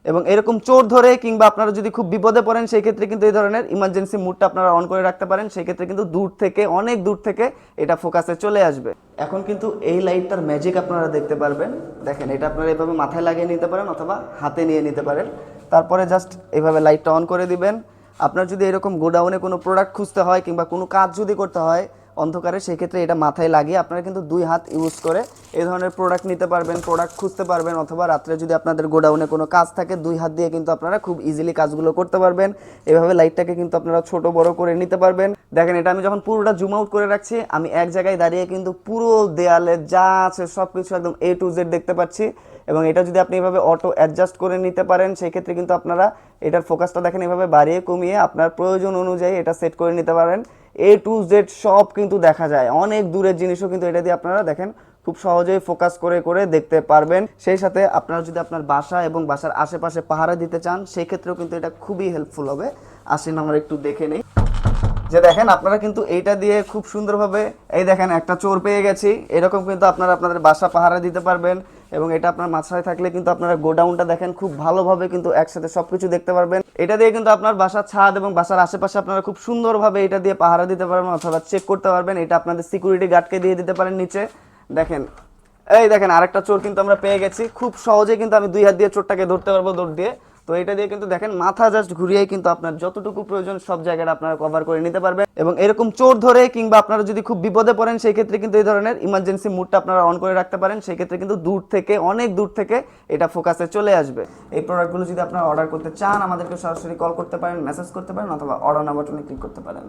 এবং এরকম চোর ধরে কিংবা আপনারা যদি খুব বিপদে পড়েন সেই ক্ষেত্রে কিন্তু এই ধরনের ইমার্জেন্সি মুডটা আপনারা অন করে রাখতে পারেন, সেই ক্ষেত্রে কিন্তু দূর থেকে অনেক দূর থেকে এটা ফোকাসে চলে আসবে। এখন কিন্তু এই লাইটটার ম্যাজিক আপনারা দেখতে পারবেন। দেখেন, এটা আপনারা এভাবে মাথায় লাগিয়ে নিতে পারেন অথবা হাতে নিয়ে নিতে পারেন। তারপরে জাস্ট এইভাবে লাইটটা অন করে দিবেন। আপনার যদি এরকম গোডাউনে কোনো প্রোডাক্ট খুঁজতে হয় কিংবা কোনো কাজ যদি করতে হয় অন্ধকারে, সেই ক্ষেত্রে এটা মাথায় লাগিয়ে আপনারা কিন্তু 2 হাত ইউজ করে এই ধরনের প্রোডাক্ট নিতে পারবেন, প্রোডাক্ট খুঁজতে পারবেন, অথবা রাত্রে যদি আপনাদের গোডাউনে কোনো কাজ থাকে 2 হাত দিয়ে কিন্তু আপনারা খুব ইজিলি কাজগুলো করতে পারবেন। এভাবে লাইটটাকে কিন্তু আপনারা ছোট বড় করে নিতে পারবেন। দেখেন, এটা আমি যখন পুরোটা জুম আউট করে রাখছি, আমি এক জায়গায় দাঁড়িয়ে কিন্তু পুরো দেয়ালে যা আছে সব কিছু একদম A to Z দেখতে পাচ্ছি। এবং এটা যদি আপনি এভাবে অটো অ্যাডজাস্ট করে নিতে পারেন, সেই ক্ষেত্রে কিন্তু আপনারা এটার ফোকাসটা দেখেন এভাবে বাড়িয়ে কমিয়ে আপনার প্রয়োজন অনুযায়ী এটা সেট করে নিতে পারেন। A to Z সব কিন্তু দেখা যায়, অনেক দূরের জিনিসও কিন্তু এটা দিয়ে আপনারা দেখেন খুব সহজেই ফোকাস করে করে দেখতে পারবেন। সেই সাথে আপনারা যদি আপনার বাসা এবং বাসার আশেপাশে পাহারা দিতে চান, সেই ক্ষেত্রেও কিন্তু এটা খুবই হেল্পফুল হবে। আসেন আমরা একটু দেখে নেই। যে দেখেন, আপনারা কিন্তু এইটা দিয়ে খুব সুন্দরভাবে, এই দেখেন একটা চোর পেয়ে গেছি, এরকম কিন্তু আপনারা আপনাদের বাসা পাহারা দিতে পারবেন। এবং এটা আপনার মাথায় থাকলে কিন্তু আপনারা গোডাউনটা দেখেন খুব ভালোভাবে কিন্তু একসাথে সবকিছু দেখতে পারবেন। এটা দিয়ে কিন্তু আপনার বাসার ছাদ এবং বাসার আশেপাশে আপনারা খুব সুন্দরভাবে এটা দিয়ে পাহারা দিতে পারবেন অথবা চেক করতে পারবেন। এটা আপনাদের সিকিউরিটি গার্ডকে দিয়ে দিতে পারেন নিচে। দেখেন, এই দেখেন আরেকটা চোর কিন্তু আমরা পেয়ে গেছি। খুব সহজে কিন্তু আমি 2 হাত দিয়ে চোরটাকে ধরতে পারবো দৌড় দিয়ে। তো এটা দিয়ে কিন্তু দেখেন মাথা জাস্ট ঘুরিয়েই কিন্তু আপনার যতটুকু প্রয়োজন সব জায়গাটা আপনারা কভার করে নিতে পারবেন। এবং এরকম চোর ধরে কিংবা আপনারা যদি খুব বিপদে পড়েন সেই ক্ষেত্রে কিন্তু এই ধরনের ইমার্জেন্সি মুডটা আপনারা অন করে রাখতে পারেন, সেই ক্ষেত্রে কিন্তু দূর থেকে অনেক দূর থেকে এটা ফোকাসে চলে আসবে। এই প্রোডাক্টগুলো যদি আপনারা অর্ডার করতে চান, আমাদেরকে সরাসরি কল করতে পারেন, মেসেজ করতে পারেন অথবা অর্ডার নাও বাটনে ক্লিক করতে পারেন।